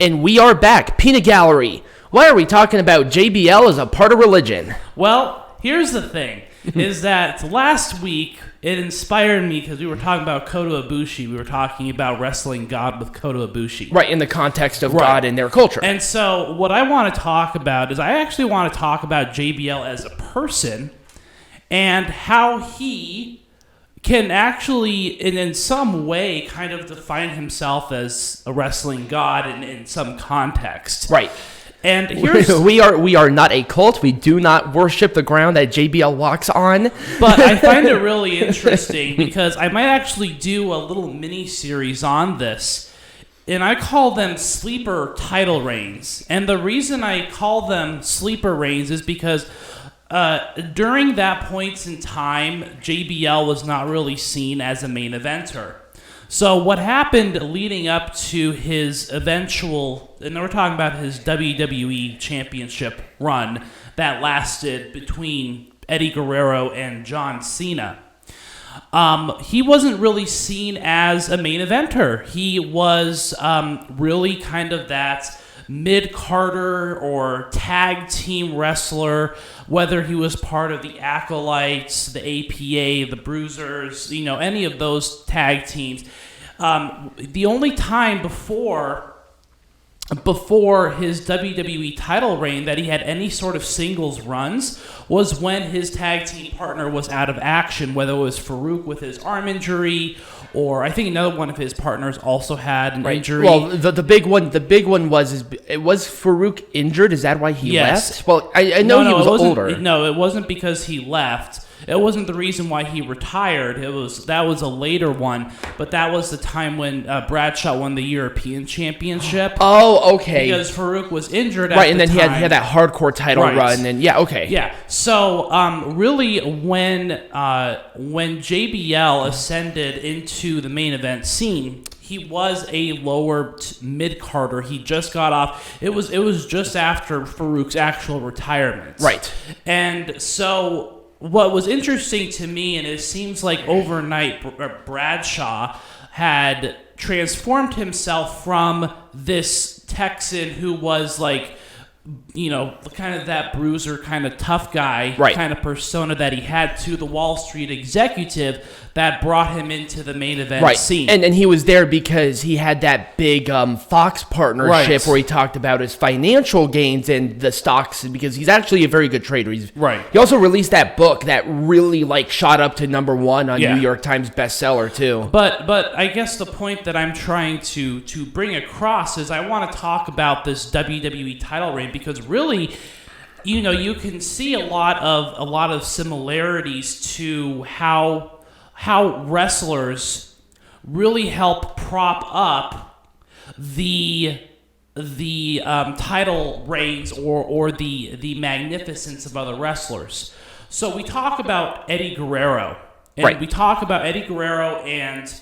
And we are back. Peanut Gallery. Why are we talking about JBL as a part of religion? Well, here's the thing, is that last week it inspired me because we were talking about Kota Ibushi. We were talking about wrestling God with Kota Ibushi. Right, in the context of God and their culture. And so what I want to talk about is I actually want to talk about JBL as a person and how he can actually, in some way, kind of define himself as a wrestling god in some context. Right. And here's we are not a cult. We do not worship the ground that JBL walks on. But I find it really interesting because I might actually do a little mini series on this. And I call them sleeper title reigns. And the reason I call them sleeper reigns is because during that point in time, JBL was not really seen as a main eventer. So what happened leading up to his eventual, and we're talking about his WWE Championship run that lasted between Eddie Guerrero and John Cena, he wasn't really seen as a main eventer. He was really kind of that mid-carder or tag team wrestler, whether he was part of the Acolytes, the APA, the Bruisers, any of those tag teams. The only time before his WWE title reign that he had any sort of singles runs was when his tag team partner was out of action, whether it was Farouk with his arm injury, or I think another one of his partners also had an injury. Well, the big one was Farouk injured? Is that why he left? Well, I know he was older. No, it wasn't because he left. It wasn't the reason why he retired. That was a later one, but that was the time when Bradshaw won the European Championship. Oh, okay. Because Farouk was injured right, and then he had that hardcore title run, and okay. Yeah. So really, when JBL ascended into the main event scene, he was a lower mid-carder. He just got off. It was just after Farouk's actual retirement. Right. And so what was interesting to me, and it seems like overnight Bradshaw had transformed himself from this Texan who was like, kind of that bruiser, kind of tough guy, kind of persona that he had, to the Wall Street executive that brought him into the main event scene. And he was there because he had that big Fox partnership where he talked about his financial gains and the stocks, because he's actually a very good trader. He also released that book that really shot up to #1 on New York Times bestseller too. But I guess the point that I'm trying to bring across is I want to talk about this WWE title reign, because really, you can see a lot of similarities to how wrestlers really help prop up the title reigns or the magnificence of other wrestlers. So we talk about Eddie Guerrero, and we talk about Eddie Guerrero and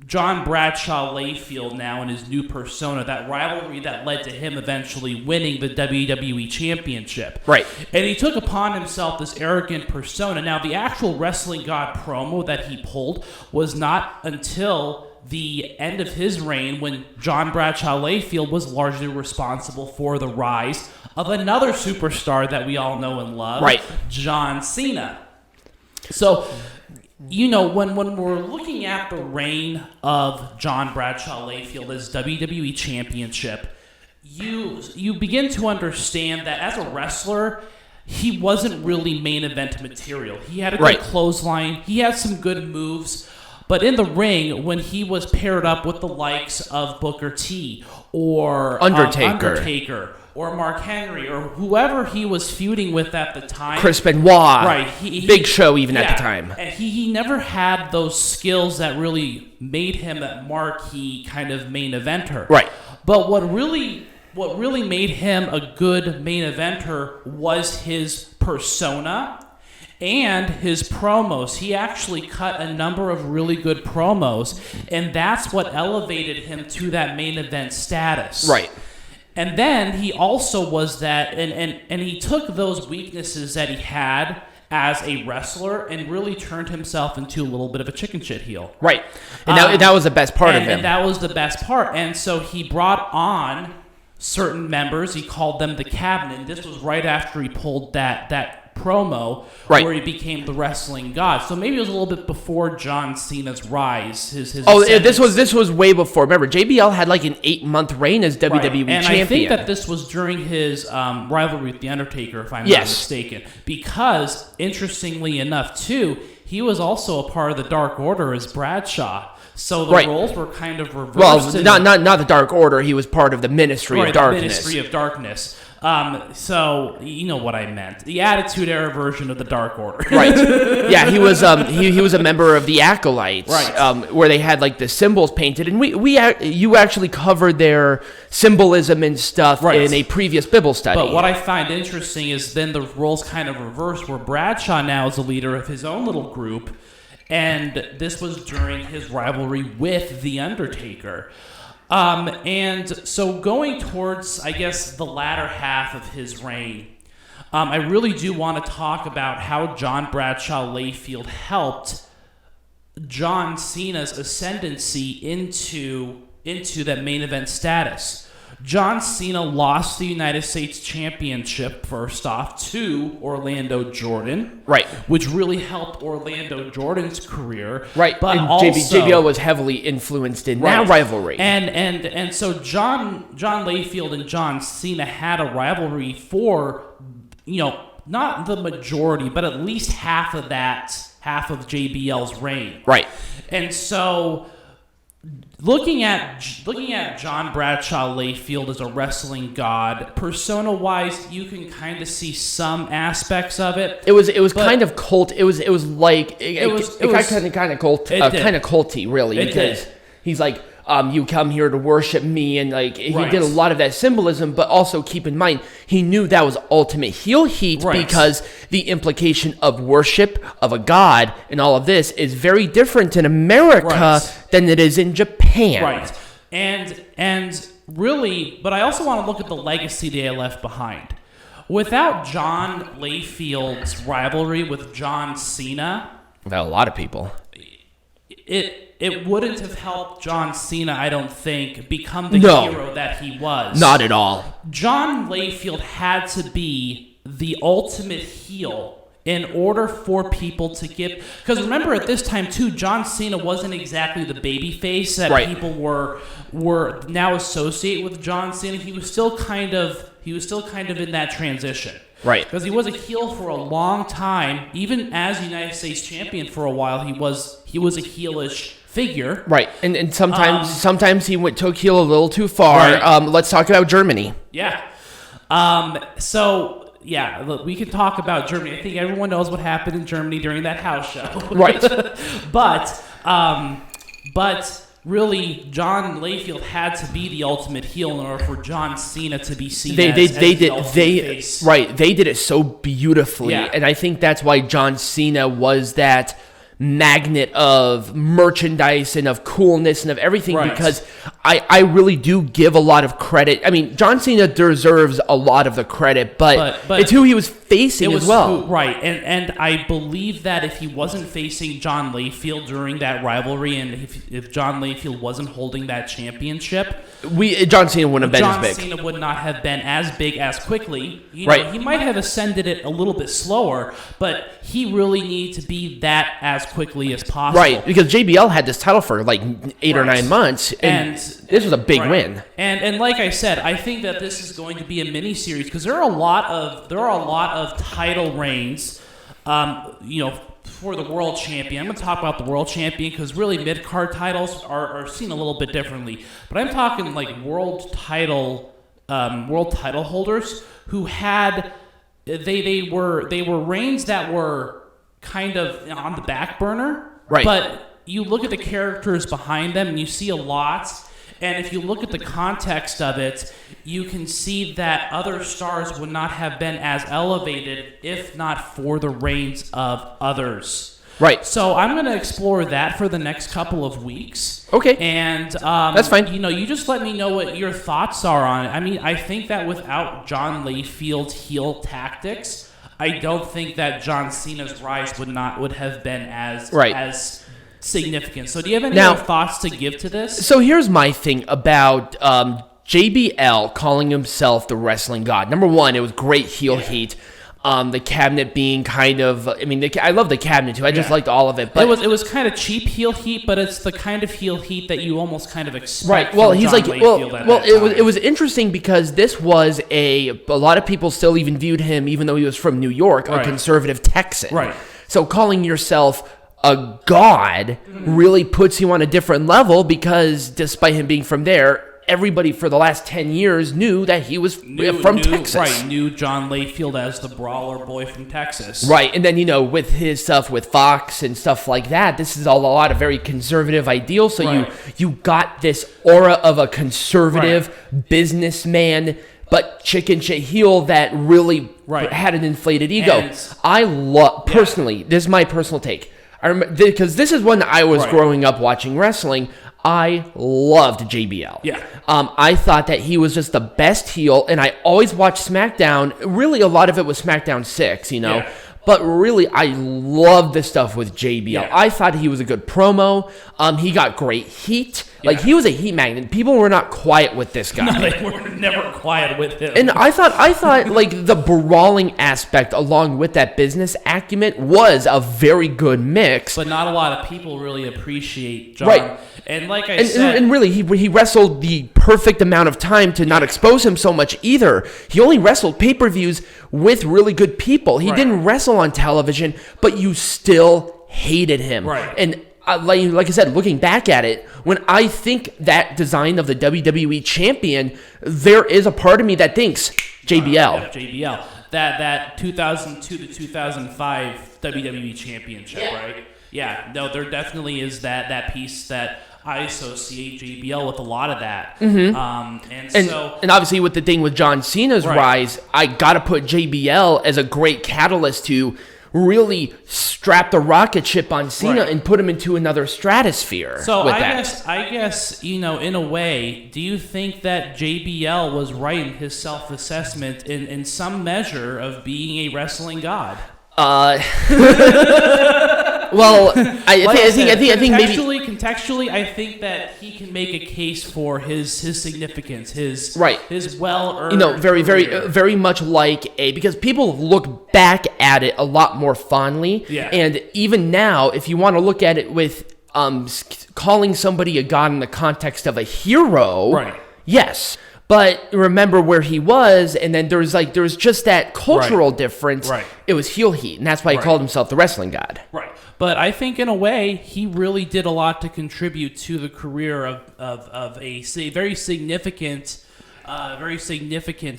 John Bradshaw Layfield now in his new persona, that rivalry that led to him eventually winning the WWE Championship. Right. And he took upon himself this arrogant persona. Now, the actual Wrestling God promo that he pulled was not until the end of his reign, when John Bradshaw Layfield was largely responsible for the rise of another superstar that we all know and love, John Cena. So, when we're looking at the reign of John Bradshaw Layfield as WWE Championship, you begin to understand that as a wrestler, he wasn't really main event material. He had a good clothesline. He had some good moves. But in the ring, when he was paired up with the likes of Booker T or Undertaker or Mark Henry or whoever he was feuding with at the time. Chris Benoit. Big Show even at the time. And he never had those skills that really made him that marquee kind of main eventer. Right. But what really made him a good main eventer was his persona and his promos. He actually cut a number of really good promos, and that's what elevated him to that main event status. Right. And then he also was that, and he took those weaknesses that he had as a wrestler and really turned himself into a little bit of a chicken shit heel. Right. And that was the best part of him. And that was the best part. And so he brought on certain members. He called them the Cabinet. And this was right after he pulled that promo where he became the wrestling god. So maybe it was a little bit before John Cena's rise. His this was way before. Remember, JBL had like an 8-month reign as WWE Champion. And I think that this was during his rivalry with The Undertaker, if I'm not mistaken. Because, interestingly enough, too, he was also a part of the Dark Order as Bradshaw. So the roles were kind of reversed. Well, not the Dark Order. He was part of the Ministry of Darkness. The Ministry of Darkness. So you know what I meant. The Attitude Era version of the Dark Order. Right. Yeah, he was a member of the Acolytes. Right. Where they had like the symbols painted, and you actually covered their symbolism and stuff in a previous Bible study. But what I find interesting is then the roles kind of reversed, where Bradshaw now is the leader of his own little group, and this was during his rivalry with The Undertaker. And so going towards, I guess, the latter half of his reign, I really do want to talk about how John Bradshaw Layfield helped John Cena's ascendancy into that main event status. John Cena lost the United States Championship, first off, to Orlando Jordan. Right. Which really helped Orlando Jordan's career. Right. But and also, JBL was heavily influenced in that rivalry. And so John Layfield and John Cena had a rivalry for, not the majority, but at least half of JBL's reign. Right. And so looking at John Bradshaw Layfield as a wrestling god, persona-wise, you can kind of see some aspects of it. It was kind of cult. It was like it got kind of cult, kind of culty, really, because he's like, you come here to worship me, and like he did a lot of that symbolism. But also keep in mind, he knew that was ultimate heel heat because the implication of worship of a god and all of this is very different in America than it is in Japan. Right, and really, but I also want to look at the legacy they left behind. Without John Layfield's rivalry with John Cena, without a lot of people, it wouldn't have helped John Cena, I don't think, become the hero that he was. Not at all. John Layfield had to be the ultimate heel in order for people to give... Because remember, at this time, too, John Cena wasn't exactly the babyface that people were now associate with John Cena. He was still kind of in that transition. Right. Because he was a heel for a long time. Even as United States Champion for a while, he was a heelish figure. Right. And sometimes he took heel a little too far. Right. Let's talk about Germany. Yeah. Look, we can talk about Germany. I think everyone knows what happened in Germany during that house show. Right. But really, John Layfield had to be the ultimate heel in order for John Cena to be seen as the ultimate face. Right. They did it so beautifully. Yeah. And I think that's why John Cena was that magnet of merchandise and of coolness and of everything, because I really do give a lot of credit. I mean, John Cena deserves a lot of the credit, but it's who he was facing as well. And I believe that if he wasn't facing John Layfield during that rivalry, and if John Layfield wasn't holding that championship, John Cena wouldn't have been as big. John Cena would not have been as big as quickly. He might have ascended it a little bit slower, but he really needed to be that as quickly as possible. Right, because JBL had this title for like 8 or 9 months, and this was a big win. And like I said, I think that this is going to be a mini series because there are a lot of title reigns, for the world champion. I'm going to talk about the world champion because really mid-card titles are seen a little bit differently. But I'm talking like world title holders who had they were reigns that were kind of on the back burner. Right. But you look at the characters behind them and you see a lot. And if you look at the context of it, you can see that other stars would not have been as elevated if not for the reigns of others. Right. So I'm going to explore that for the next couple of weeks. Okay. And that's fine. You just let me know what your thoughts are on it. I mean, I think that without John Layfield's heel tactics, I don't think that John Cena's rise would have been as significant. So do you have any other thoughts to give to this? So here's my thing about JBL calling himself the wrestling god. Number one, it was great heel heat. The cabinet being kind of, I love the cabinet too. I just liked all of it. But it was kind of cheap heel heat, but it's the kind of heel heat that you almost kind of expect. Right. Well, he's like, it was interesting because this was a lot of people still even viewed him, even though he was from New York, a conservative Texan. Right. So calling yourself a god really puts you on a different level because despite him being from there, everybody for the last 10 years knew that he was from Texas. Right, knew John Layfield as the brawler boy from Texas. Right, and then, with his stuff with Fox and stuff like that, this is a lot of very conservative ideals. So you got this aura of a conservative businessman, but chicken shit heel that really had an inflated ego. And I love, personally, this is my personal take. I remember, because this is when I was growing up watching wrestling, I loved JBL. Yeah. I thought that he was just the best heel, and I always watched SmackDown. Really, a lot of it was SmackDown 6, Yeah. But really, I loved the stuff with JBL. Yeah. I thought he was a good promo. He got great heat. Like, he was a heat magnet. People were not quiet with this guy. No, they were never quiet with him. And I thought, like, the brawling aspect along with that business acumen was a very good mix. But not a lot of people really appreciate John. Right. And like I said... And really, he wrestled the perfect amount of time to not expose him so much either. He only wrestled pay-per-views with really good people. He didn't wrestle on television, but you still hated him. Right. And like I said, looking back at it, when I think that design of the WWE Champion, there is a part of me that thinks JBL. JBL. That 2002 to 2005 WWE Championship, right? Yeah, no, there definitely is that piece that I associate JBL with a lot of that. Mm-hmm. And obviously with the thing with John Cena's rise, I got to put JBL as a great catalyst to really strap the rocket ship on Cena and put him into another stratosphere. So I guess, in a way, do you think that JBL was right in his self-assessment in some measure of being a wrestling god? Well, I think maybe contextually, I think that he can make a case for his significance, his well-earned, very much like because people look back at it a lot more fondly, and even now, if you want to look at it with calling somebody a god in the context of a hero, yes. But remember where he was, and then there was just that cultural difference. Right. It was heel heat, and that's why he called himself the wrestling god. Right. But I think in a way he really did a lot to contribute to the career of a very significant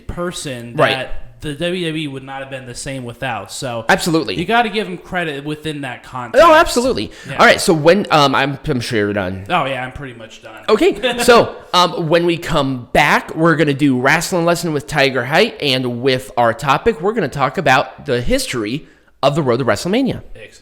person that the WWE would not have been the same without. So absolutely, you got to give him credit within that context. Oh, absolutely. Yeah. All right, so when I'm sure you're done. Oh yeah, I'm pretty much done. Okay, so when we come back, we're gonna do wrestling lesson with Tiger Height, and with our topic, we're gonna talk about the history of the road to WrestleMania. Excellent.